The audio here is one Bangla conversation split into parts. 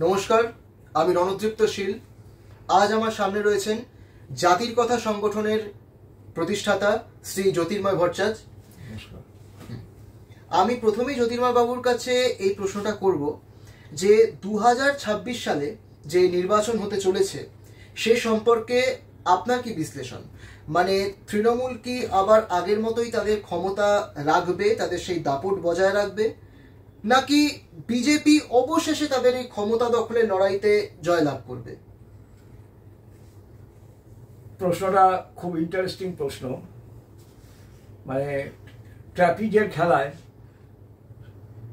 নমস্কার, আমি রণদীপ্ত শীল। আজ আমার সামনে রয়েছেন জাতির কথা সংগঠনের প্রতিষ্ঠাতা শ্রী জ্যোতির্ময় ভট্টাচার্য। আমি প্রথমেই জ্যোতির্ময় বাবুর কাছে এই প্রশ্নটা করব যে 2026 সালে যে নির্বাচন হতে চলেছে সে সম্পর্কে আপনার কি বিশ্লেষণ? মানে তৃণমূল কি আবার আগের মতোই তাদের ক্ষমতা রাখবে, তাদের সেই দাপট বজায় রাখবে, নাকি বিজেপি অবশেষে তাদের এই ক্ষমতা দখলের লড়াইতে জয়লাভ করবে? প্রশ্নটা খুব ইন্টারেস্টিং প্রশ্ন। মানে ট্র্যাপিজের খেলায়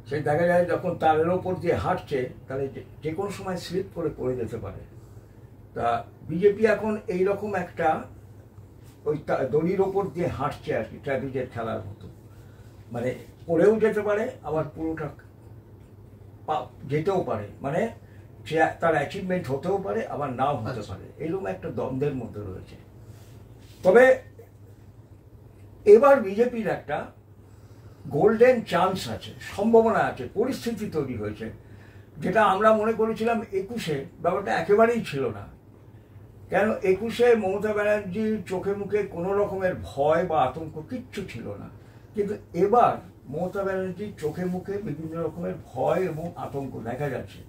সে দেখা যায় যখন তারের ওপর দিয়ে হাঁটছে তাহলে যে কোনো সময় স্লিপ করে পড়ে যেতে পারে। তা বিজেপি এখন এইরকম একটা ওই দড়ির ওপর দিয়ে হাঁটছে আর কি, ট্র্যাপিজের খেলার মতো। মানে পড়েও যেতে পারে, আবার পুরোটা যেতেও পারে, মানে তার অ্যাচিভমেন্ট হতেও পারে আবার নাও হতে পারে, এরকম একটা দ্বন্দ্বের মধ্যে রয়েছে। তবে এবার বিজেপির একটা গোল্ডেন চান্স আছে, সম্ভাবনা আছে, পরিস্থিতি তৈরি হয়েছে, যেটা আমরা মনে করেছিলাম 21-এ ব্যাপারটা একেবারেই ছিল না। কেন 21-এ মমতা ব্যানার্জির চোখে মুখে কোনো রকমের ভয় বা আতঙ্ক কিচ্ছু ছিল না, কিন্তু এবার মমতা ব্যানার্জির চোখে মুখে বিভিন্ন রকমের ভয় এবং আতঙ্ক দেখা যাচ্ছে।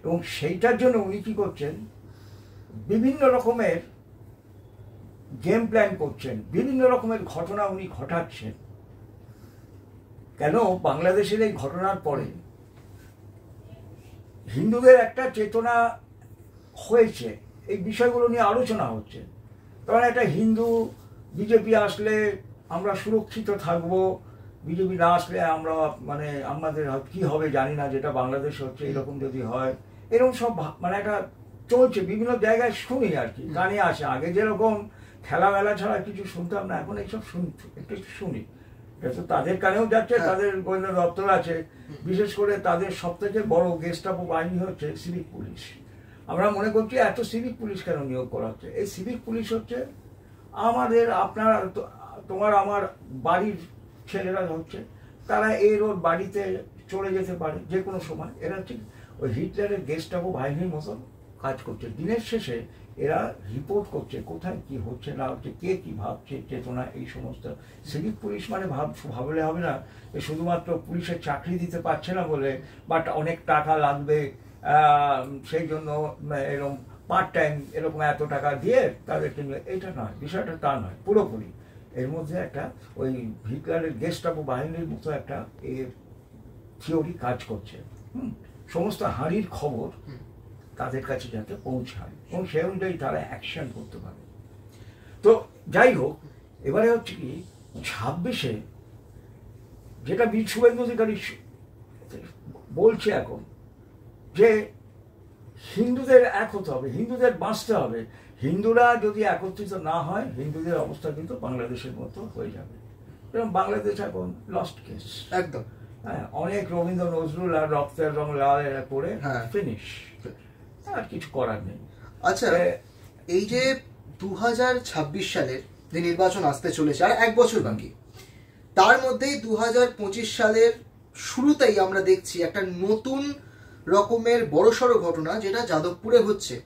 এবং সেইটার জন্য উনি কি করছেন, বিভিন্ন রকমের গেম প্ল্যান করছেন, বিভিন্ন রকমের ঘটনা উনি ঘটাচ্ছেন। কেন বাংলাদেশের এই ঘটনার পরে হিন্দুদের একটা চেতনা হয়েছে, এই বিষয়গুলো নিয়ে আলোচনা হচ্ছে। কারণ একটা হিন্দু বিজেপি আসলে আমরা সুরক্ষিত থাকবো, বিজেপি না আসলে আমরা মানে আমাদের কি হবে জানি না, যেটা বাংলাদেশ হচ্ছে এরকম যদি হয়, এরকম সব মানে একটা চলছে, বিভিন্ন জায়গায় শুনি আর কি, কানে আসে। আগে যেরকম খেলামেলা ছাড়া কিছু শুনতাম না, এখন এইসব একটু শুনি। এটা তো তাদের কানেও যাচ্ছে, তাদের গোয়েন্দা দপ্তর আছে, বিশেষ করে তাদের সব থেকে বড় গেস্ট অফ বাহিনী হচ্ছে সিভিক পুলিশ। আমরা মনে করছি এত সিভিক পুলিশ কেন নিয়োগ করা হচ্ছে? এই সিভিক পুলিশ হচ্ছে আমাদের আপনার তোমার আমার বাড়ির ছেলেরা হচ্ছে, তারা এর ওর বাড়িতে চলে যেতে পারে যে কোনো সময়। এরা হচ্ছে ওই হিটলারের গেস্ট অফ বাহিনীর মতন কাজ করছে। দিনের শেষে এরা রিপোর্ট করছে কোথায় কি হচ্ছে না হচ্ছে, কে কি ভাবছে, চেতনা, এই সমস্ত। সিভিক পুলিশ মানে ভাবলে হবে না শুধুমাত্র পুলিশের চাকরি দিতে পারছে না বলে, বাট অনেক টাকা লাগবে সেই জন্য এরকম পার্ট টাইম এরকম এত টাকা দিয়ে তাদেরকে নিয়ে, এইটা নয়, বিষয়টা তা নয়। পুরোপুরি এর মধ্যে একটা ওই হিটলারের গেস্ট অফ বাহিনীর মতো একটা থিওরি কাজ করছে। সমস্ত হাঁড়ির খবর তাদের কাছে যাতে পৌঁছায় এবং সে অনুযায়ী তারা অ্যাকশন করতে পারে। তো যাই হোক, এবারে হচ্ছে কি 26-এ যেটা শুভেন্দু অধিকারী বলছে এখন, যে হিন্দুদের এক হতে হবে, হিন্দুদের বাঁচতে হবে। হিন্দুরা যদি একত্রিত না হয়, হিন্দুদের অবস্থা কিন্তু বাংলাদেশের মতো হয়ে যাবে। এবং বাংলাদেশ এখন লস্ট কেস একদম। হ্যাঁ, অনেক রবীন্দ্র নজরুল আর রক্তের রং লাল করে ফিনিশ, আর কিছু করার নেই। আচ্ছা, এই যে 2026 সালের যে নির্বাচন আসতে চলেছে, আর 1 বছর বাকি, তার মধ্যেই 2025 সালের শুরুতেই আমরা দেখছি একটা নতুন রকমের বড়সড় ঘটনা, যেটা যাদবপুরে হচ্ছে।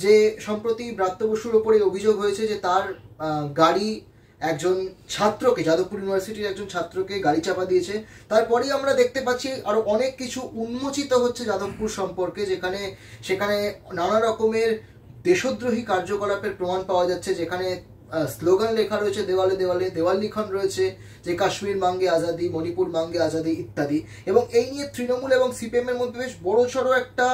যে সম্প্রতি ব্রাত্য বসুর ওপরে অভিযোগ হয়েছে যে তার গাড়ি একজন ছাত্রকে, যাদবপুর ইউনিভার্সিটির একজন ছাত্রকে গাড়ি চাপা দিয়েছে। তারপরেই আমরা দেখতে পাচ্ছি আরো অনেক কিছু উন্মোচিত হচ্ছে যাদবপুর সম্পর্কে, সেখানে নানা রকমের দেশদ্রোহী কার্যকলাপের প্রমাণ পাওয়া যাচ্ছে, যেখানে স্লোগান লেখা রয়েছে দেওয়ালে দেওয়ালে, দেওয়াল লিখন রয়েছে যে কাশ্মীর মাঙ্গে আজাদি, মণিপুর মাঙ্গে আজাদি ইত্যাদি। এবং এই নিয়ে তৃণমূল এবং সিপিএম এর মধ্যে বেশ বড়সড় একটা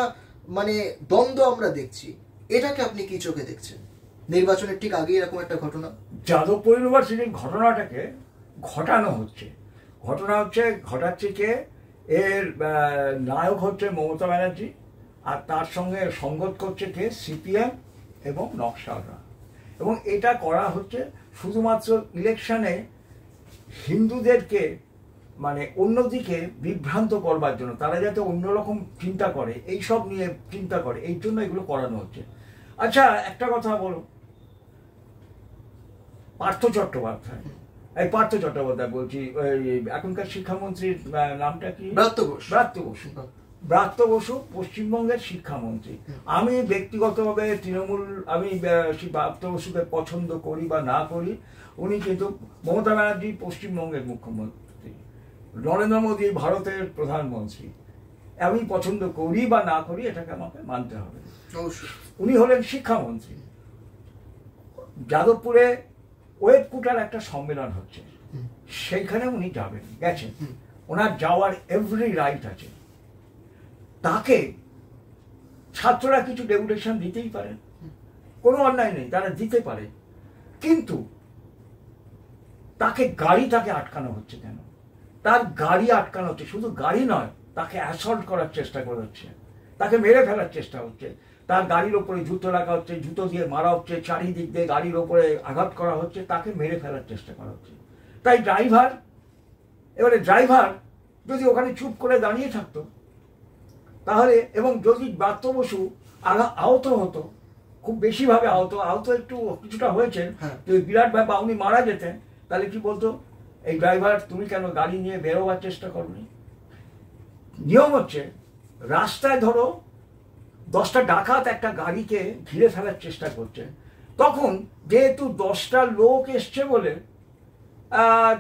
মানে দ্বন্দ্ব আমরা দেখছি। এটাকে আপনি কি চোখে দেখছেন? নির্বাচনের ঠিক আগে এরকম একটা ঘটনা যাদবপুর ইউনিভার্সিটির ঘটনাটাকে ঘটাচ্ছে কে? এর নায়ক হচ্ছে মমতা ব্যানার্জি, আর তার সঙ্গে সঙ্গত করছে কে? সিপিএম এবং নকশালরা। এবং এটা করা হচ্ছে শুধুমাত্র ইলেকশনে হিন্দুদেরকে মানে অন্যদিকে বিভ্রান্ত করবার জন্য, তারা যাতে অন্যরকম চিন্তা করে, এইসব নিয়ে চিন্তা করে, এই জন্য এগুলো করানো হচ্ছে। আচ্ছা, একটা কথা বলো, পার্থ চট্টোপাধ্যায় বলছি, এখনকার শিক্ষামন্ত্রীর নামটা কি? ব্রাত্য বসু। ব্রাত্য বসু পশ্চিমবঙ্গের শিক্ষামন্ত্রী। আমি ব্যক্তিগতভাবে তৃণমূল, আমি ব্রাত্য বসুকে পছন্দ করি বা না করি, উনি কিন্তু মমতা ব্যানার্জি পশ্চিমবঙ্গের মুখ্যমন্ত্রী, নরেন্দ্র মোদী ভারতের প্রধানমন্ত্রী। আমি পছন্দ করি বা না করি এটাকে আমাকে মানতে হবে। উনি হলেন শিক্ষামন্ত্রী। যাদবপুরে ওয়েবকুটার একটা সম্মেলন হচ্ছে, সেইখানে উনি যাবেন, গেছেন, ওনার যাওয়ার এভরি রাইট আছে। তাকে ছাত্ররা কিছু ডেপুটেশন দিতেই পারে, কোনো অন্যায় নেই, তারা দিতে পারে, কিন্তু তাকে আটকানো হচ্ছে কেন? তার গাড়ি আটকানো হচ্ছে, শুধু গাড়ি নয়, তাকে অ্যাসল্ট করার চেষ্টা করা হচ্ছে, তাকে মেরে ফেলার চেষ্টা হচ্ছে, তার গাড়ির ওপরে জুতো রাখা হচ্ছে, জুতো দিয়ে মারা হচ্ছে, চারিদিক দিয়ে গাড়ির ওপরে আঘাত করা হচ্ছে, তাকে মেরে ফেলার চেষ্টা করা হচ্ছে। তাই ড্রাইভার যদি ওখানে চুপ করে দাঁড়িয়ে থাকতো তাহলে, এবং যদি ব্রাত্য বসু আহত হতো, খুব বেশিভাবে আহত একটু কিছুটা হয়েছে, যদি বিরাট ভাই বা উনি মারা যেতেন, তাহলে কি বলতো, এই ড্রাইভার তুমি কেন গাড়ি নিয়ে বেরোবার চেষ্টা করনি? নিয়ম হচ্ছে, রাস্তায় ধরো 10টা ডাকাত একটা গাড়িকে ঘিরে ফেলার চেষ্টা করছে, তখন যেহেতু 10টা লোক এসছে বলে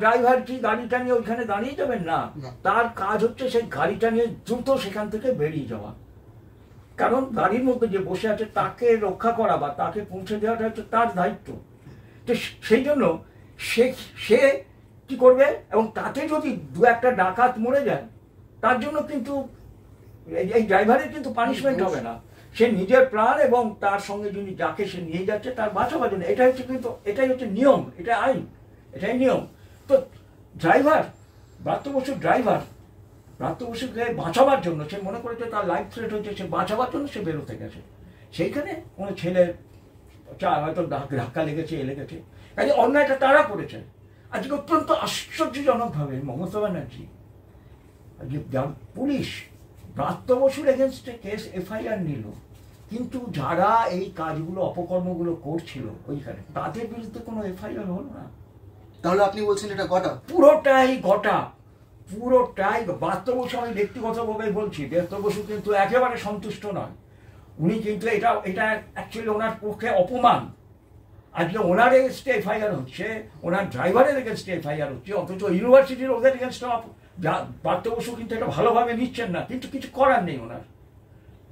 ড্রাইভার কি গাড়িটা নিয়ে ওইখানে দাঁড়িয়ে যাবেন না, তার কাজ হচ্ছে সেই গাড়িটা নিয়ে দ্রুত সেখান থেকে বেরিয়ে যাওয়া। কারণ গাড়ির মধ্যে যে বসে আছে তাকে রক্ষা করা বা তাকে পৌঁছে দেওয়াটা হচ্ছে তার দায়িত্ব। তো সেই জন্য সে কি করবে, এবং তাতে যদি 2-1টা ডাকাত মরে যায়, তার জন্য কিন্তু এই ড্রাইভারের কিন্তু পানিশমেন্ট হবে না, সে নিজের প্রাণ এবং তার সঙ্গে যিনি যাকে সে নিয়ে যাচ্ছে তার বাঁচাবার জন্য। এটাই হচ্ছে নিয়ম, এটা আইন, এটাই নিয়ম। তো ব্রাত্য বসুকে বাঁচাবার জন্য, সে মনে করেছে তার লাইফ থ্রেট হচ্ছে, সে বাঁচাবার জন্য সে বেরোতে গেছে। সেইখানে কোনো ছেলের হয়তো ধাক্কা লেগেছে, কাজে অন্যায়টা তারা করেছে। আজকে অত্যন্ত আশ্চর্যজনকভাবে মমতা ব্যানার্জি, পুলিশ ব্রাত্য বসুর এগেনস্টে কেস এফআইআর নিল, কিন্তু যারা এই কাজগুলো অপকর্মগুলো করছিল ওইখানে, তাদের বিরুদ্ধে কোনো এফআইআর হলো না। তাহলে আপনি বলছেন এটা পুরোটাই ব্রাত্য বসু, আমি ব্যক্তিগতভাবে বলছি, ব্রাত্য বসু কিন্তু একেবারে সন্তুষ্ট নয়। উনি কিন্তু এটা অ্যাকচুয়ালি ওনার পক্ষে অপমান। আজকে ওনার এগেনস্টে এফআইআর হচ্ছে, ওনার ড্রাইভারের এগেনস্টে এফআইআর হচ্ছে, অথচ ইউনিভার্সিটির ওদের এগেনস্টে ব্রাত্য বসু কিন্তু এটা ভালোভাবে নিচ্ছেন না, কিন্তু কিছু করার নেই,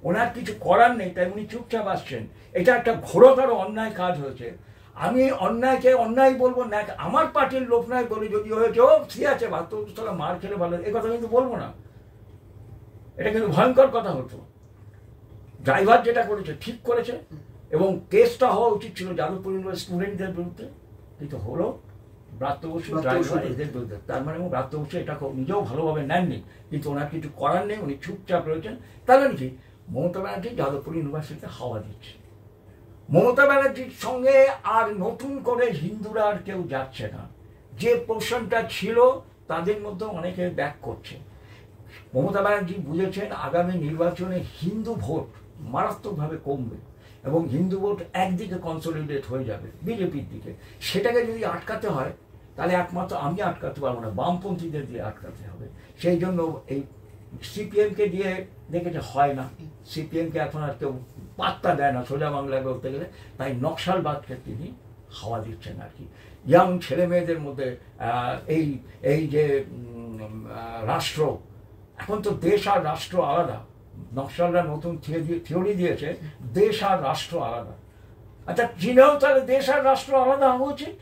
ওনার কিছু করার নেই, তাই উনি চুপচাপ আসছেন। এটা একটা ঘোরতর অন্যায় কাজ হয়েছে। আমি অন্যায়কে অন্যায় বলবো না, আমার পার্টির লোক নয় বলে যদি হয়েছে, ঠিক আছে ব্রাত্য বসু তাহলে মার খেলে ভালো, এ কথা কিন্তু বলবো না, এটা কিন্তু ভয়ঙ্কর কথা হতো। ড্রাইভার যেটা করেছে ঠিক করেছে, এবং কেসটা হওয়া উচিত ছিল যাদবপুর ইউনিভার্সিটি স্টুডেন্টদের বিরুদ্ধে, কিন্তু হলো ব্রাত্য বসু ড্রাইভার এদের বিরুদ্ধে। তার মানে ব্রাত্য বসু এটা নিজেও ভালোভাবে নেননি, কিন্তু ওনার কিছু করার নেই, উনি চুপচাপ রয়েছেন। তার মানে কি, মমতা ব্যানার্জি যাদবপুর ইউনিভার্সিটিতে হাওয়া দিচ্ছে। মমতা ব্যানার্জির সঙ্গে আর নতুন করে হিন্দুরা আর কেউ যাচ্ছে না। যে পোর্শনটা ছিল তাদের মধ্যে অনেকে ব্যাক করছে। মমতা ব্যানার্জি বুঝেছেন আগামী নির্বাচনে হিন্দু ভোট মারাত্মকভাবে কমবে, এবং হিন্দু ভোট একদিকে কনসলিডেট হয়ে যাবে বিজেপির দিকে। সেটাকে যদি আটকাতে হয়, তাহলে একমাত্র আমি আটকাতে পারবো না, বামপন্থীদের দিয়ে আটকাতে হবে। সেই জন্য এই সিপিএমকে দিয়ে দেখেছে হয় না, সিপিএমকে এখন আর কেউ পাত্তা দেয় না সোজা বাংলায় বলতে গেলে, তাই নকশালবাদকে তিনি হাওয়া দিচ্ছেন আর কি। ইয়াং ছেলে মেয়েদের মধ্যে এই যে রাষ্ট্র, এখন তো দেশ আর রাষ্ট্র আলাদা। নকশালরা নতুন থিওরি দিয়েছে, দেশ আর রাষ্ট্র আলাদা। আচ্ছা, চীনেও তাহলে দেশ আর রাষ্ট্র আলাদা হওয়া উচিত।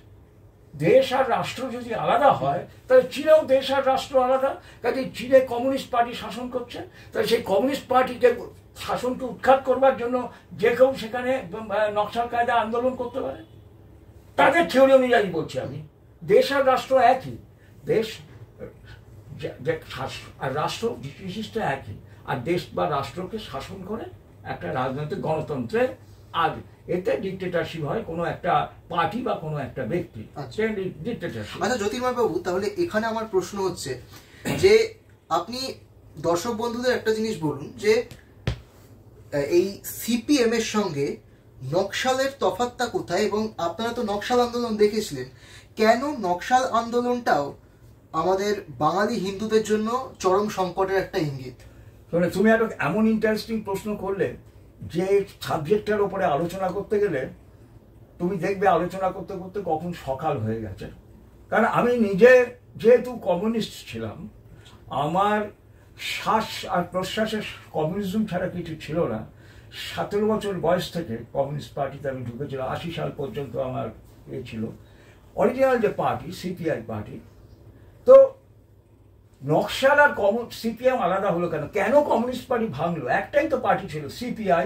দেশ আর রাষ্ট্র যদি আলাদা হয়, তাহলে চীনেও দেশ আর রাষ্ট্র আলাদা। কাজে চীনে কমিউনিস্ট পার্টি শাসন করছে, তাহলে সেই কমিউনিস্ট পার্টিকে শাসনকে উৎখাত করবার জন্য যে কেউ সেখানে নকশাল কায়দা আন্দোলন করতে পারে। তাদের থিওরি অনুযায়ী বলছি আমি, দেশ আর রাষ্ট্র একই, দেশ আর রাষ্ট্র বিশিষ্ট একই, আর দেশ বা রাষ্ট্রকে শাসন করে একটা রাজনৈতিক গণতন্ত্রের, আর এতে ডিক্টেটরশিপ হয় কোনো একটা পার্টি বা কোনো একটা ব্যক্তি। ডিক্টেটরশিপ। আচ্ছা জ্যোতির্ময় বাবু, তাহলে এখানে আমার প্রশ্ন হচ্ছে যে আপনি দর্শক বন্ধুদের একটা জিনিস বলুন, যে এই সিপিএম এর সঙ্গে নকশালের তফাৎটা কোথায়, এবং আপনারা তো নকশাল আন্দোলন দেখেছিলেন, কেন নকশাল আন্দোলনটাও আমাদের বাঙালি হিন্দুদের জন্য চরম সংকটের একটা ইঙ্গিত? মানে তুমি একটা এমন ইন্টারেস্টিং প্রশ্ন করলে যে সাবজেক্টের ওপরে আলোচনা করতে গেলে তুমি দেখবে আলোচনা করতে করতে কখন সকাল হয়ে গেছে। কারণ আমি নিজে যেহেতু কমিউনিস্ট ছিলাম, আমার শ্বাস আর প্রশ্বাসের কমিউনিজম ছাড়া কিছু ছিল না। 17 বছর বয়স থেকে কমিউনিস্ট পার্টিতে আমি ঢুকেছিলাম, 80 সাল পর্যন্ত আমার ছিল অরিজিনাল যে পার্টি সিপিআই পার্টি। তো নকশাল আর সিপিএম আলাদা হলো কেন? কেন কমিউনিস্ট পার্টি ভাঙলো? একটাই তো পার্টি ছিল সিপিআই,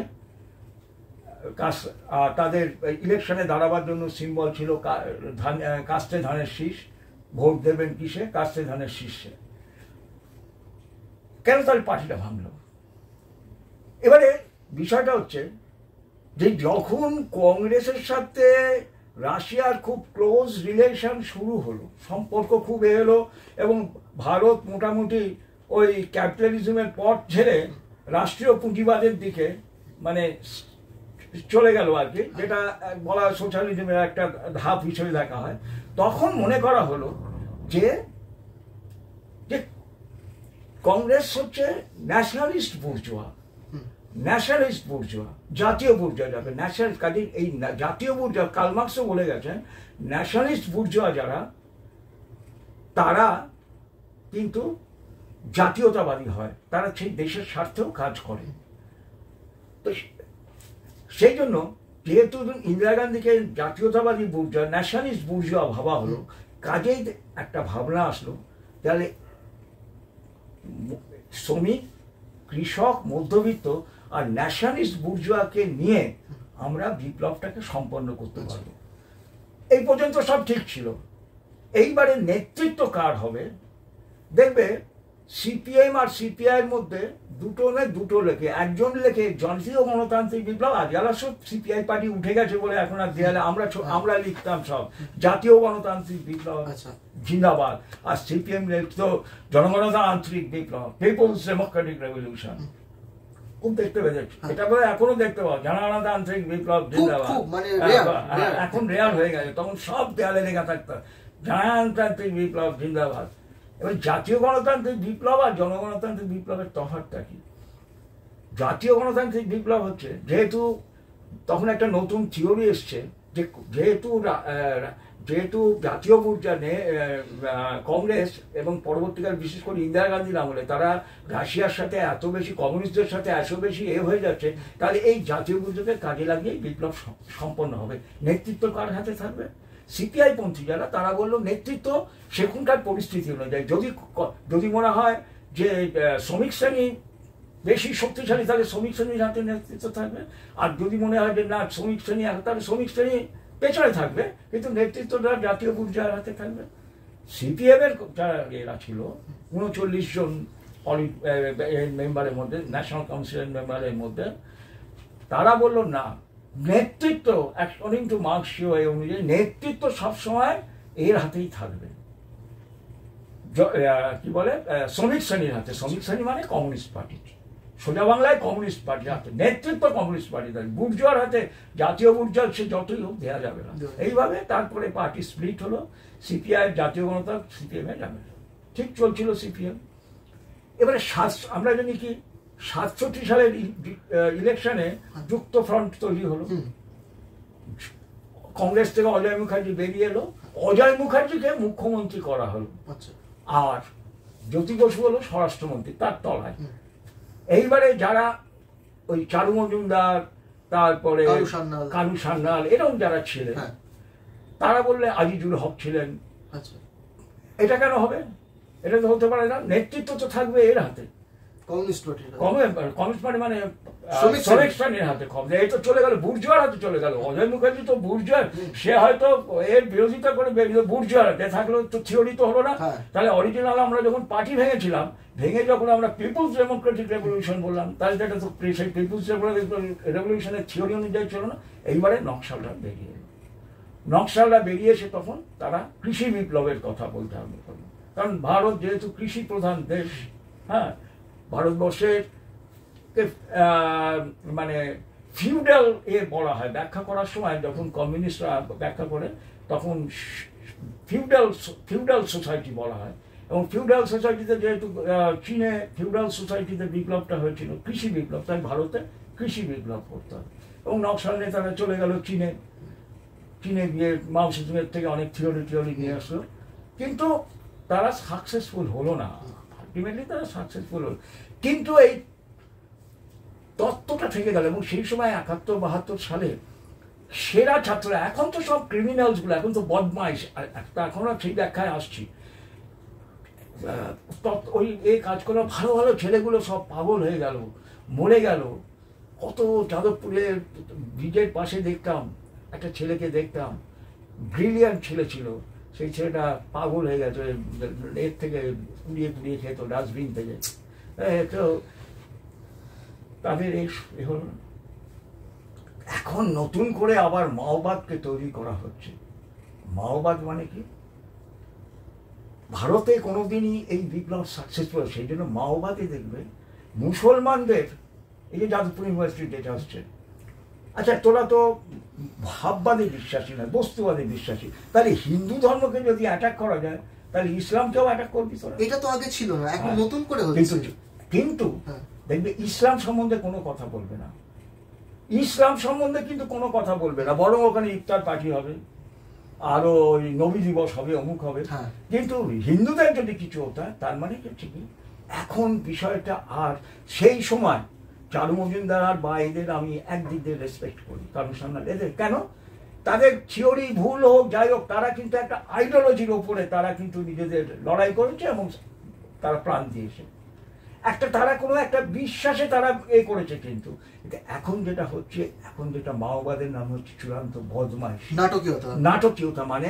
তাদের ইলেকশনে দাঁড়াবার জন্য সিম্বল ছিল কাস্তে ধানের শীষ, ভোট দেবেন কিসে? কাস্তে ধানের শীর্ষে। কেন তাহলে পার্টিটা ভাঙলো? এবারে বিষয়টা হচ্ছে যে যখন কংগ্রেসের সাথে রাশিয়ার খুব ক্লোজ রিলেশন শুরু হলো, সম্পর্ক খুব এলো, এবং ভারত মোটামুটি ওই ক্যাপিটালিজমের পথ ছেড়ে রাষ্ট্রীয় পুঁজিবাদের দিকে মানে চলে গেল আর কি, যেটা বলা সোশ্যালিজমের একটা ধাপ হিসেবে দেখা হয়, তখন মনে করা হলো যে কংগ্রেস হচ্ছে ন্যাশনালিস্ট বুর্জোয়া, ন্যাশনালিস্ট বুর্জোয়া, জাতীয় বুর্জোয়া যাবে ন্যাশনাল। কাজে এই জাতীয় বুর্জোয়া, কার্ল মার্কসও বলে গেছেন ন্যাশনালিস্ট বুর্জোয়া যারা, তারা কিন্তু জাতীয়তাবাদী হয়, তারা সেই দেশের স্বার্থেও কাজ করে। তো সেই জন্য যেহেতু ইন্দিরা গান্ধীকে জাতীয়তাবাদী বুর্জোয়া, ন্যাশনালিস্ট বুর্জোয়া ভাবা হলো, কাজেই একটা ভাবনা আসলো তাহলে শ্রমিক, কৃষক, মধ্যবিত্ত আর ন্যাশনালিস্ট বুর্জোয়াকে নিয়ে আমরা বিপ্লবটাকে সম্পন্ন করতে পারবো। এই পর্যন্ত সব ঠিক ছিল। এইবারে নেতৃত্ব কার হবে? দেখবে সিপিএম আর সিপিআই এর মধ্যে দুটো লেখে, একজন লেখে জাতীয় গণতান্ত্রিক বিপ্লব, আর যারা সব সিপিআই পার্টি উঠে গেছে বলে এখন আর দেয়ালে আমরা লিখতাম সব জাতীয় গণতান্ত্রিক বিপ্লব জিন্দাবাদ, আর সিপিএম লিখতো জনগণতান্ত্রিক বিপ্লব, পিপলস ডেমোক্রেটিক রেভলিউশন। খুব দেখতে পেয়েছি, এটা বলে এখনো দেখতে পাবো জনগণতান্ত্রিক বিপ্লব জিন্দাবাদ। এখন রেয়ার হয়ে গেছে, তখন সব দেয়ালে লেখা থাকতো জনগণতান্ত্রিক বিপ্লব জিন্দাবাদ। এবার জাতীয় গণতান্ত্রিক বিপ্লব আর জনগণতান্ত্রিক বিপ্লবের তফাৎটা কি? জাতীয় গণতান্ত্রিক বিপ্লব হচ্ছে, যেহেতু তখন একটা নতুন থিওরি এসছে যে যেহেতু জাতীয় বুর্জোয়া কংগ্রেস এবং পরবর্তীকাল বিশেষ করে ইন্দিরা গান্ধীর আমলে তারা রাশিয়ার সাথে এত বেশি, কমিউনিস্টদের সাথে এত বেশি হয়ে যাচ্ছে, তাহলে এই জাতীয় বুর্জোয়াকে কাজে লাগিয়ে বিপ্লব সম্পন্ন হবে। নেতৃত্ব কার হাতে থাকবে? সিপিআই পন্থী যারা, তারা বললো নেতৃত্ব সেখানকার পরিস্থিতি অনুযায়ী, যদি মনে হয় যে শ্রমিক শ্রেণী বেশি শক্তিশালী, তাহলে শ্রমিক শ্রেণীর হাতে নেতৃত্ব থাকবে, আর যদি মনে হয় যে না শ্রমিক শ্রেণী, তাহলে শ্রমিক শ্রেণী পেছনে থাকবে, কিন্তু নেতৃত্বটা জাতীয় বুর্জোয়ার হাতে থাকবে। সিপিএম এর যারা এরা ছিল 39 জন মেম্বারের মধ্যে, ন্যাশনাল কাউন্সিলের মেম্বারের মধ্যে, তারা বললো না, নেতৃত্ব অ্যাকর্ডিং টু মার্কসীয় অনুযায়ী নেতৃত্ব সবসময় এর হাতেই থাকবে, কি বলে শ্রমিক শ্রেণীর হাতে। শ্রমিক শ্রেণী মানে কমিউনিস্ট পার্টি, সোজা বাংলায় কমিউনিস্ট পার্টির হাতে নেতৃত্ব, কমিউনিস্ট পার্টি থাকবে। বুর্জোয়ার হাতে, জাতীয় বুর্জোয়া সে যতই হোক দেওয়া যাবে না। এইভাবে তারপরে পার্টি স্প্লিট হলো, সিপিআই জাতীয় গণতান্ত্রিক, সিপিএম এ যাবে, ঠিক চলছিল সিপিএম। এবারে আমরা জানি কি 67 সালের ইলেকশনে যুক্ত ফ্রন্ট তৈরি হলো, কংগ্রেস থেকে অজয় মুখার্জি বেরিয়ে এলো, অজয় মুখার্জিকে মুখ্যমন্ত্রী করা হলো, আর জ্যোতি বসু হলো স্বরাষ্ট্রমন্ত্রী তার তলায়। এইবারে যারা ওই চারু মজুমদার, তারপরে কালু সান্যাল, এরকম যারা ছিলেন, তারা বললে আজিজুল হক ছিলেন, এটা কেন হবে? এটা তো হতে পারে না, নেতৃত্ব তো থাকবে এর হাতে, কমিউনিস্ট পার্টি মানে শ্রমিক শ্রেণীর হাতে। এই তো চলে গেল বুর্জোয়ার হাতে চলে গেল। অজয় মুখার্জি তো বুর্জোয়ার, সে হয়তো এর বিরোধিতা করে বুর্জোয়ার হাতে থাকলো, তো থিওরি তো হলো না। তাহলে অরিজিনাল আমরা যখন পার্টি ভেঙেছিলাম, ভেঙে যখন আমরা পিপলস ডেমোক্রেটিক রেভলিউশন বললাম, তাহলে এটা তো সেই পিপলস রেভলিউশনের থিওরি অনুযায়ী ছিল না। এইবারে নকশালরা বেরিয়ে এলো, নকশালরা বেরিয়ে এসে তখন তারা কৃষি বিপ্লবের কথা বলতে আরম্ভ করলো। কারণ ভারত যেহেতু কৃষি প্রধান দেশ, হ্যাঁ, ভারতবর্ষের মানে ফিউডাল বলা হয়, ব্যাখ্যা করার সময় যখন কমিউনিস্টরা ব্যাখ্যা করে তখন ফিউডাল সোসাইটি বলা হয়। এবং ফিউডাল সোসাইটিতে যেহেতু চীনে ফিউডাল সোসাইটিতে বিপ্লবটা হয়েছিল কৃষি বিপ্লব, তাই ভারতে কৃষি বিপ্লব করতে হবে। এবং নকশাল নেতারা চলে গেল চীনে গিয়ে মাও সেতুংয়ের থেকে অনেক থিওরি নিয়ে আসলো, কিন্তু তারা সাকসেসফুল হলো না, আলটিমেটলি তারা সাকসেসফুল হলো। কিন্তু এই তত্ত্বটা থেকে গেল, এবং সেই সময় 71-72 সালে সেরা ছাত্ররা, এখন তো সব ক্রিমিনালসগুলো, এখন তো বদমাইশ, এখন সেই ব্যাখ্যায় আসছি, ওই এই কাজ করা ভালো ভালো ছেলেগুলো সব পাগল হয়ে গেল, মরে গেল। কত যাদবপুরের ব্রিজের পাশে দেখতাম একটা ছেলেকে, দেখতাম ব্রিলিয়ান্ট ছেলে ছিল, সেই ছেলেটা পাগল হয়ে গেছে, এর থেকে কুড়িয়ে খেত ডাস্টবিন থেকে। তো তাদের এই হল। এখন নতুন করে আবার মাওবাদকে তৈরি করা হচ্ছে। মাওবাদ মানে কি? ভারতে কোনোদিনই এই বিপ্লব সাকসেসফুল, সেই জন্য মাওবাদে দেখবে মুসলমানদের, এই যে যাদবপুর ইউনিভার্সিটি যেটা আসছে, আচ্ছা তোরা তো ভাববাদে বিশ্বাসী না, বস্তুবাদে বিশ্বাসী, তাহলে হিন্দু ধর্মকে যদি অ্যাটাক করা যায় তাহলে ইসলামকেও অ্যাটাক করবি তোরা? এটা তো আগে ছিল না, এখন নতুন করে হচ্ছে। কিন্তু দেখবে ইসলাম সম্বন্ধে কোনো কথা বলবে না, ইসলাম সম্বন্ধে কিন্তু কোনো কথা বলবে না, বরং ওখানে ইফতার পার্টি হবে, আরো ওই নবী দিবস হবে, অমুক হবে। কিন্তু হিন্দুদের যদি কিছু হতো, তার মানে হচ্ছে কি, এখন বিষয়টা আর সেই সময় চারু মজুমদার বা এদের আমি একদিক দিয়ে রেসপেক্ট করি, কারণ সামনে এদের কেন, তাদের থিওরি ভুল হোক যাই হোক, তারা কিন্তু একটা আইডিওলজির ওপরে তারা কিন্তু নিজেদের লড়াই করেছে এবং তারা প্রাণ দিয়েছে, একটা তারা কোনো একটা বিশ্বাসে তারা করেছে। কিন্তু এখন যেটা হচ্ছে, এখন যেটা মাওবাদের নাম হচ্ছে চূড়ান্ত বদমাইশ, নাটকীয়তা। মানে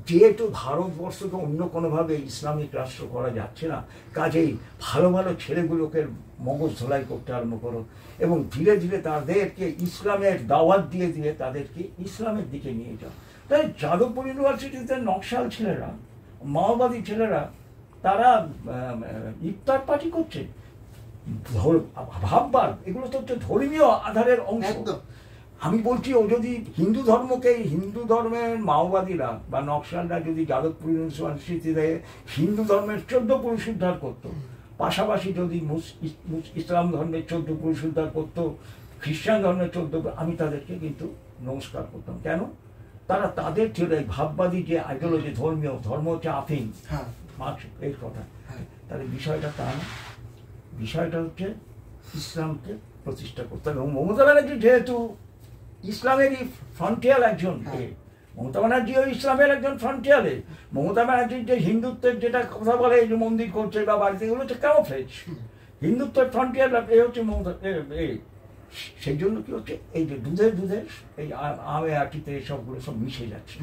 যেহেতু ভারতবর্ষকে অন্য কোনোভাবে ইসলামিক রাষ্ট্র করা যাচ্ছে না, কাজেই ভালো ভালো ছেলেগুলোকে মগজ ধোলাই করতে আরম্ভ করো এবং ধীরে ধীরে তাদেরকে ইসলামের দাওয়াত দিয়ে দিয়ে তাদেরকে ইসলামের দিকে নিয়ে যাও। তাই যাদবপুর ইউনিভার্সিটিতে নকশাল ছেলেরা, মাওবাদী ছেলেরা, তারা ইফতার পার্টি করছে, ভাববার, এগুলো তো হচ্ছে ধর্মীয় আধারের অংশ। আমি বলছি, ও যদি হিন্দু ধর্মকে, হিন্দু ধর্মের মাওবাদীরা বা নকশালরা যদি যাদবপুর ইউনিভার্সিটিতে হিন্দু ধর্মের 14 পুরুষ উদ্ধার করতো, পাশাপাশি যদি ইসলাম ধর্মের 14 পুরুষ উদ্ধার করতো, খ্রিস্টান ধর্মের 14, আমি তাদেরকে কিন্তু নমস্কার করতাম। কেন? তারা তাদের ভাববাদী যে আইডিওলজি, ধর্ম হচ্ছে আফিং, এই কথা। তাহলে বিষয়টা তা না, বিষয়টা হচ্ছে ইসলামকে প্রতিষ্ঠা করতে হবে। এবং মমতা ব্যানার্জি যেহেতু ইসলামেরই ফ্রন্টিয়ার একজন, মমতা ব্যানার্জিও ইসলামের একজন ফ্রন্টিয়ারে। মমতা ব্যানার্জির যে হিন্দুত্বের যেটা কথা বলে, এই যে মন্দির করছে বা বাড়িতে, এগুলো হচ্ছে ক্যামোফ্লেজ। হিন্দুত্বের ফ্রন্টিয়ার এ হচ্ছে মমতা। সেই জন্য কি হচ্ছে, এই যে দুধের এই আমে আটিতে সবগুলো সব মিশে যাচ্ছে,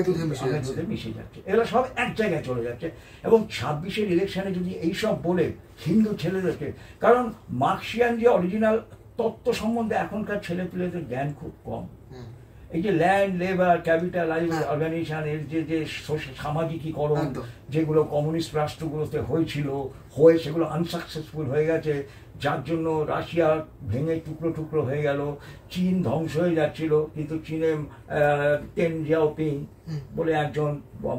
দুধে মিশে যাচ্ছে, এগুলো সব এক জায়গায় চলে যাচ্ছে। এবং 26-এর ইলেকশনে যদি এইসব বলে হিন্দু ছেলেদেরকে, কারণ মার্কসিয়ান যে অরিজিনাল তত্ত্ব সম্বন্ধে এখনকার ছেলেপিলেদের জ্ঞান খুব কম। এই যে ল্যান্ড, লেবার, ক্যাপিটাল অর্গানাইজেশন, এর যে সামাজিকীকরণ যেগুলো কমিউনিস্ট রাষ্ট্রগুলোতে হয়েছিল, সেগুলো আনসাকসেসফুল হয়ে গেছে, যার জন্য রাশিয়া ভেঙে টুকরো টুকরো হয়ে গেল, চীন ধ্বংস হয়ে যাচ্ছিল। কিন্তু চীনে টেন জিয়াওপিং বলে একজন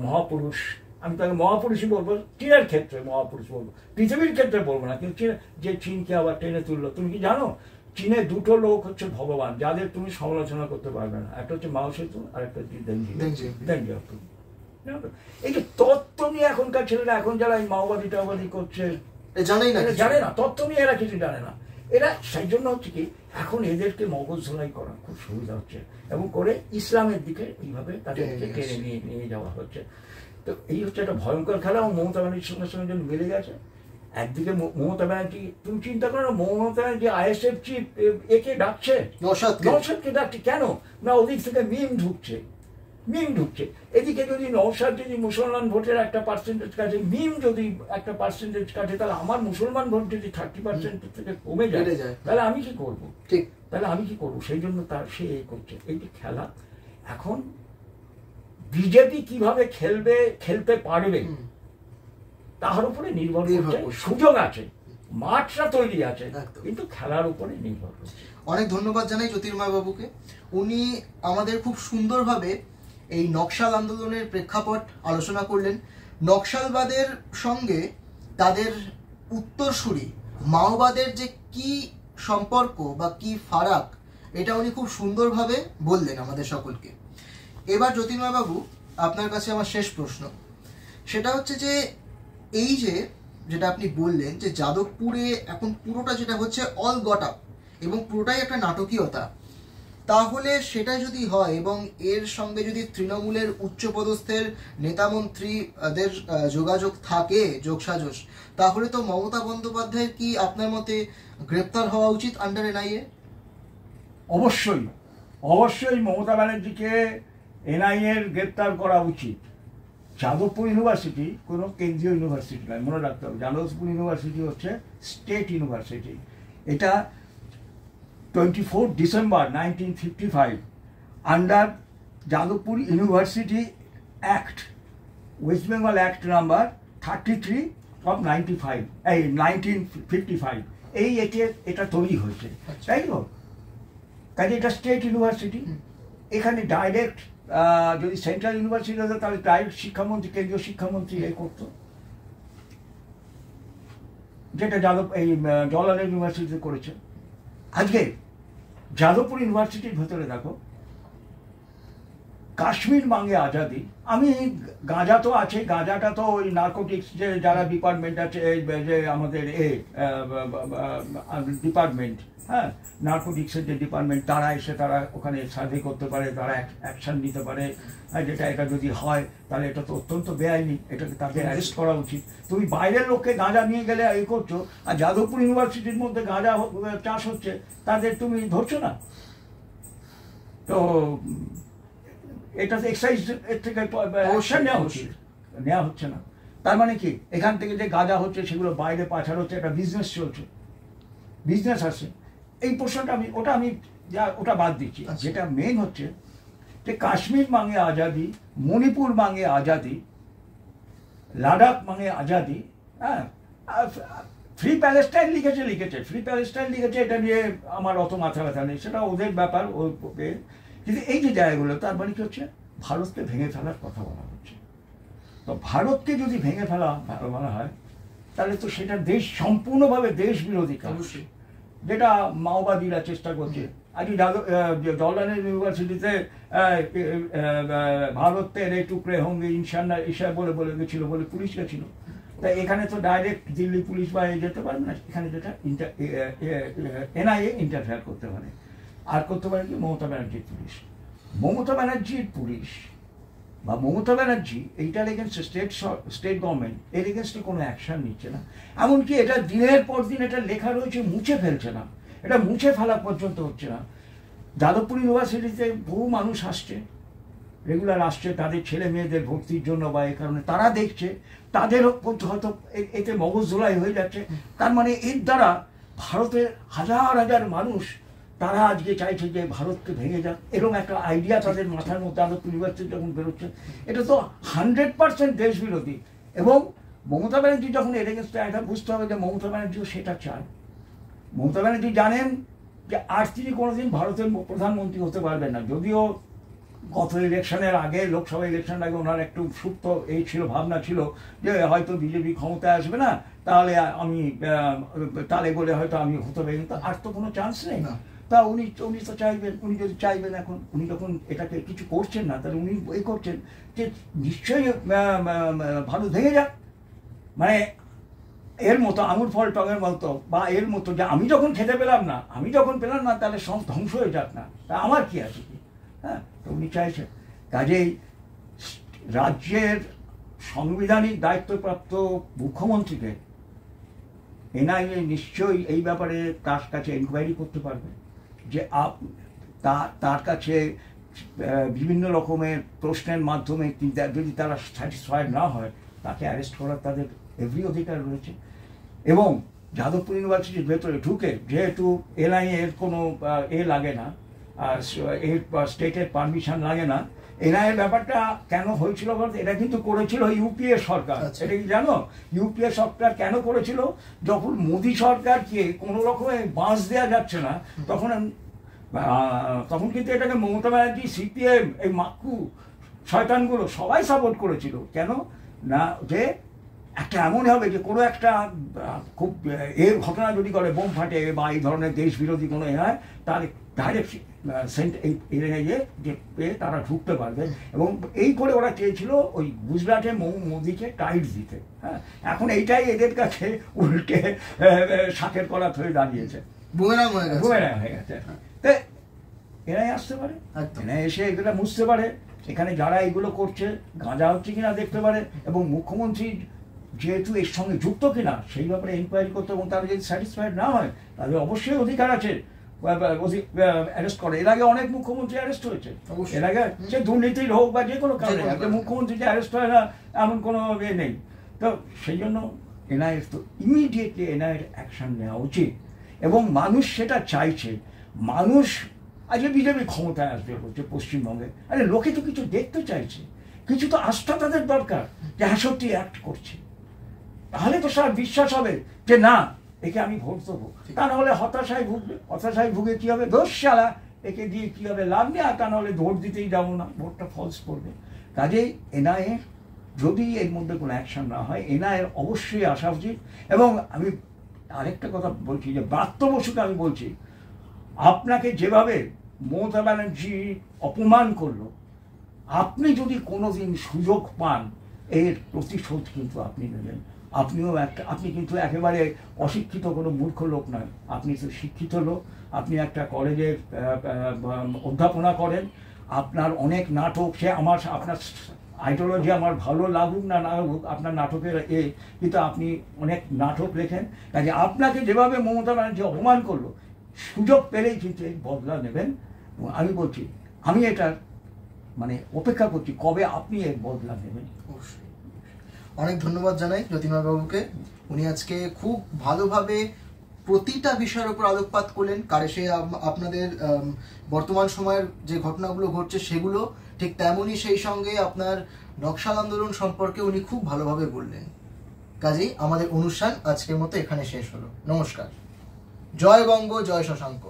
মহাপুরুষ, আমি তাকে মহাপুরুষই বলবো, চীনের ক্ষেত্রে মহাপুরুষ বলবো, পৃথিবীর ক্ষেত্রে বলবো না। কিন্তু যে চীনকে আবার টেনে তুললো, তুমি কি জানো চীনে 2 লোক হচ্ছে ভগবান, যাদের তুমি সমালোচনা করতে পারবে না, একটা হচ্ছে মাও সেতুং আর একটা হচ্ছে দেন জিয়াওপিং। এই যে তত্ত্ব নিয়ে এখনকার ছেলেরা, এখন যারা এই মাওবাদী টাওবাদী করছে, জানে না তত্ত্ব নিয়ে, এরা কিছু জানে না। এরা সেই জন্য হচ্ছে কি, এখন এদেরকে মগজ ধোলাই করা খুব সুবিধা হচ্ছে এবং করে ইসলামের দিকে এইভাবে তাদেরকে টেনে নিয়ে যাওয়া হচ্ছে। তো এই হচ্ছে একটা ভয়ঙ্কর খেলা। এবং মমতা ব্যানার্জির সঙ্গে জন্য মিলে গেছে। একদিকে মমতা ব্যানার্জি, তুমি চিন্তা করো না, মমতা ব্যানার্জি আইএসএফ চিফ একে ডাকছে, নওশাদকে ডাকছে, কেন না ওদিক থেকে মিম ঢুকছে। এদিকে যদি নওশাদ যদি মুসলমান ভোটের একটা পার্সেন্টেজ কাটে, মিম যদি একটা পার্সেন্টেজ কাটে, তাহলে আমার মুসলমান ভোট যদি 30% থেকে কমে যায়, তাহলে আমি কি করবো? সেই জন্য তার সে করছে এই যে খেলা। এখন বিজেপি কিভাবে খেলতে পারবে তার উপরে নির্ভর করছে। সুযোগ আছে, মাঠটা তৈরি আছে, কিন্তু খেলার উপরে নির্ভর করছে। অনেক ধন্যবাদ জানাই জ্যোতির্ময় বাবুকে। উনি আমাদের খুব সুন্দরভাবে এই নকশাল আন্দোলনের প্রেক্ষাপট আলোচনা করলেন, নকশালবাদের সঙ্গে তাদের উত্তরসূরি মাওবাদের যে কি সম্পর্ক বা কি ফারাক, এটা উনি খুব সুন্দরভাবে বললেন আমাদের সকলকে। এবার জ্যোতির্ময় বাবু, আপনার কাছে আমার শেষ প্রশ্ন, সেটা হচ্ছে যে এই যেটা আপনি বললেন যে যাদবপুরে এখন পুরোটা যেটা হচ্ছে অল গট আপ এবং পুরোটাই একটা নাটকীয়তা, তাহলে সেটা যদি হয় এবং এর সঙ্গে যদি তৃণমূলের উচ্চপদস্থের নেতামন্ত্রীদের যোগাযোগ থাকে, যোগসাজশ, তাহলে তো মমতা বন্দ্যোপাধ্যায়ের কি আপনার মতে গ্রেপ্তার হওয়া উচিত আন্ডার এনআইএ? অবশ্যই অবশ্যই মমতা ব্যানার্জিকে এনআইএর গ্রেপ্তার করা উচিত। যাদবপুর ইউনিভার্সিটি কোনো কেন্দ্রীয় ইউনিভার্সিটি নয়, মনে রাখতে হবে। যাদবপুর ইউনিভার্সিটি হচ্ছে স্টেট ইউনিভার্সিটি। এটা 24 December 1955 under Jadavpur university act, West Bengal act number 33 of 1955 এটা তৈরি হয়েছে, তাই তো? কাজে এটা স্টেট ইউনিভার্সিটি। এখানে ডাইরেক্ট যদি সেন্ট্রাল ইউনিভার্সিটি হতো তাহলে ডাইরেক্ট শিক্ষামন্ত্রী, কেন্দ্রীয় শিক্ষামন্ত্রী করতো, যেটা জওহরলাল ইউনিভার্সিটিতে করেছে। আজকে যাদবপুর ইউনিভার্সিটির ভেতরে দেখো, কাশ্মীর মাঙ্গে আজাদি। আমি গাঁজা তো আছে, গাঁজাটা তো ওই নার্কোটিক্স যে যারা ডিপার্টমেন্ট আছে, যে আমাদের ডিপার্টমেন্ট, হ্যাঁ, নার্কোটিক্সের যে ডিপার্টমেন্ট, তারা এসে তারা ওখানে সার্ভে করতে পারে, তারা অ্যাকশন নিতে পারে। এটা যদি হয় তাহলে এটা তো অত্যন্ত বেআইনি, এটাকে তাকে অ্যারেস্ট করা উচিত। তুমি বাইরের লোককে গাঁজা নিয়ে গেলে এই করছো, আর যাদবপুর ইউনিভার্সিটির মধ্যে গাঁজা চাষ হচ্ছে, তাদের তুমি ধরছো না। তো এটা তো এক্সাইজ এর থেকে নেওয়া হচ্ছে না। তার মানে কি, এখান থেকে যে গাঁজা হচ্ছে সেগুলো বাইরে পাচার হচ্ছে, একটা বিজনেস চলছে, বিজনেস আছে। এই প্রশ্নটা আমি ওটা বাদ দিচ্ছি। যেটা মেন হচ্ছে যে কাশ্মীর মাঙ্গে আজাদি, মণিপুর মাঙ্গে আজাদি, লাদাখ মাঙ্গে আজাদি, হ্যাঁ, ফ্রি প্যালেস্টাইন লিখেছে, ফ্রি প্যালেস্টাইন লিখেছে, এটা নিয়ে আমার অত মাথা ব্যথা নেই, সেটা ওদের ব্যাপার। কিন্তু এই যে জায়গাগুলো, তার মানে কি হচ্ছে, ভারতকে ভেঙে ফেলার কথা বলা হচ্ছে। তো ভারতকে যদি ভেঙে বলা হয়, তাহলে তো সেটা দেশ সম্পূর্ণভাবে দেশ বিরোধী কাজ, যেটা মাওবাদীরা চেষ্টা করছে। আজকে জওহরলাল ইউনিভার্সিটিতে ভারতের এই টুকরে হোঙ্গে ইনশাল্লাহ ঈশা বলে গেছিল, বলে পুলিশ গেছিল। তাই এখানে তো ডাইরেক্ট দিল্লি পুলিশ বা যেতে পারবে না, এখানে যেটা এনআইএ ইন্টারফেয়ার করতে পারে। আর করতে পারে কি মমতা ব্যানার্জির পুলিশ। মমতা ব্যানার্জির পুলিশ বা মমতা ব্যানার্জি এইটার এগেনস্টে স্টেট গভর্নমেন্ট এর এগেনস্টে কোনো অ্যাকশন নিচ্ছে না। এমনকি এটা দিনের পর দিন এটা লেখা রয়েছে, মুছে ফেলছে না, এটা মুছে ফেলা পর্যন্ত হচ্ছে না। যাদবপুর ইউনিভার্সিটিতে বহু মানুষ আসছে, রেগুলার আসছে তাদের ছেলে মেয়েদের ভর্তির জন্য বা এই কারণে, তারা দেখছে, তাদের হয়তো এতে মগজ ধোলাই হয়ে যাচ্ছে। তার মানে এর দ্বারা ভারতের হাজার হাজার মানুষ তারা আজকে চাইছে যে ভারতকে ভেঙে যাক, এরকম একটা আইডিয়া তাদের মাথার মধ্যে যাদবপুর ইউনিভার্সিটি যখন বেরোচ্ছে, এটা তো 100% দেশ বিরোধী। এবং মমতা ব্যানার্জি যখন এর এগেন্স্টে, এটা বুঝতে হবে যে মমতা ব্যানার্জিও সেটা চায়। মমতা ব্যানার্জি জানেন যে আর তিনি কোনোদিন ভারতের প্রধানমন্ত্রী হতে পারবেন না। যদিও গত ইলেকশনের আগে, লোকসভা ইলেকশনের আগে ওনার একটু সুপ্ত এই ছিল, ভাবনা ছিল যে হয়তো বিজেপি ক্ষমতায় আসবে না, তাহলে আমি তালে বলে হয়তো আমি হতে পারি, কিন্তু আর তো কোনো চান্স নেই। তা উনি তো চাইবেন, উনি যদি চাইবেন, এখন উনি যখন এটাকে কিছু করছেন না, তাহলে উনি এই করছেন যে নিশ্চয়ই ভারত ভেঙে যাক। মানে এর মতো আঙুর ফল টঙের মতো, বা এর মতো যে আমি যখন খেতে পেলাম না, তাহলে সব ধ্বংস হয়ে যাক না, তা আমার কি আছে কি? হ্যাঁ, তো উনি চাইছেন। কাজেই রাজ্যের সাংবিধানিক দায়িত্বপ্রাপ্ত মুখ্যমন্ত্রীকে এনআইএ নিশ্চয়ই এই ব্যাপারে তার কাছে এনকোয়ারি করতে পারবে, যে তার কাছে বিভিন্ন রকমের প্রশ্নের মাধ্যমে যদি তারা স্যাটিসফাইড না হয়, তাকে অ্যারেস্ট করার তাদের এভরি অধিকার রয়েছে। এবং যাদবপুর ইউনিভার্সিটির ভেতরে ঢুকে, যেহেতু এনআইএ এর কোনো লাগে না, এর স্টেটের পারমিশন লাগে না, এনআইএ ব্যাপারটা কেন হয়েছিল বলতে, এটা কিন্তু করেছিল ইউপিএ সরকার। এটা কি জানো, ইউপিএ সরকার কেন করেছিল? যখন মোদী সরকারকে কোনো রকমে বাঁশ দেওয়া যাচ্ছে না, তখন কিন্তু এটাকে মমতা ব্যানার্জি, সিপিএম, এই মাক্কু শয়তানগুলো সবাই সাপোর্ট করেছিল। কেন? না যে একটা এমন হবে যে কোনো একটা খুব এর ঘটনা যদি করে, বোম ফাটে বা এই ধরনের দেশ বিরোধী কোনো এ হয়, তার ডাইরেক্ট এই এরিয়ায় যে তারা ঢুকতে পারবে। এবং এই করে ওরা চেয়েছিল ওই গুজরাটে মোদিকে টাইট দিতে। হ্যাঁ, এখন এইটাই এদের কাছে উল্টে শাকের কলাত হয়ে দাঁড়িয়েছে, বুমেরাং হয়ে গেছে। এরাই আসতে পারে, এরা এসে এগুলো বুঝতে পারে এখানে যারা এগুলো করছে গাঁজা হচ্ছে কিনা দেখতে পারে, এবং মুখ্যমন্ত্রী যেহেতু এর সঙ্গে যুক্ত কিনা সেই ব্যাপারে এনকোয়ারি করতে, এবং তারা যদি স্যাটিসফাইড না হয় তাহলে অবশ্যই অধিকার আছে অ্যারেস্ট করে। এর আগে অনেক মুখ্যমন্ত্রী অ্যারেস্ট হয়েছে, এর আগে সে দুর্নীতির হোক বা যে কোনো কারণে মুখ্যমন্ত্রী যে অ্যারেস্ট হয় না এমন কোনো ইয়ে নেই। তো সেই জন্য এনআইএর তো ইমিডিয়েটলি এনআইএর অ্যাকশন নেওয়া উচিত, এবং মানুষ সেটা চাইছে। মানুষ আজকে বিজেপি ক্ষমতায় আসবে বলছে পশ্চিমবঙ্গে, আরে লোকে তো কিছু দেখতে চাইছে, কিছু তো আস্থা তাদের দরকার যে হ্যাঁ সত্যি অ্যাক্ট করছে, তাহলে তো স্যার বিশ্বাস হবে যে না একে আমি ভোট দেবো। তা নাহলে হতাশায় ভুগবে, হতাশায় ভুগে কী হবে, দোষ শালা একে দিয়ে কী হবে, লাভ নেই, আর তা নাহলে ভোট দিতেই যাবো না, ভোটটা ফলস করবে। কাজেই এনআইএ যদি এর মধ্যে কোনো অ্যাকশন না হয়, এনআইএর অবশ্যই আসা উচিত। এবং আমি আরেকটা কথা বলছি যে ব্রাত্য বসুকে আমি বলছি, আপনাকে যেভাবে মমতা ব্যানার্জি অপমান করলো, আপনি যদি কোনোদিন সুযোগ পান এর প্রতিশোধ কিন্তু আপনি নেবেন। আপনি কিন্তু একেবারে অশিক্ষিত কোনো মূর্খ লোক নয়, আপনি তো শিক্ষিত লোক, আপনি একটা কলেজের অধ্যাপনা করেন, আপনার অনেক নাটক, সে আপনার আইডিওলজি আমার ভালো লাগুক না লাগুক, আপনার নাটকের কিন্তু আপনি অনেক নাটক লেখেন। কাজে আপনাকে যেভাবে মমতা ব্যানার্জি অপমান করলো, সুযোগ পেলেই কিন্তু এই বদলা নেবেন। এবং আমি বলছি, আমি এটার মানে অপেক্ষা করছি কবে আপনি এর বদলা নেবেন। অবশ্যই অনেক ধন্যবাদ জানাই জ্যোতির্ময় বাবুকে, উনি আজকে খুব ভালোভাবে প্রতিটা বিষয়ের উপর আলোকপাত করলেন। কারে সে আপনাদের বর্তমান সময়ের যে ঘটনাগুলো ঘটছে সেগুলো, ঠিক তেমনই সেই সঙ্গে আপনার নকশাল আন্দোলন সম্পর্কে উনি খুব ভালোভাবে বললেন। কাজেই আমাদের অনুষ্ঠান আজকের মতো এখানে শেষ হলো। নমস্কার। জয় বঙ্গ, জয় শশাঙ্ক।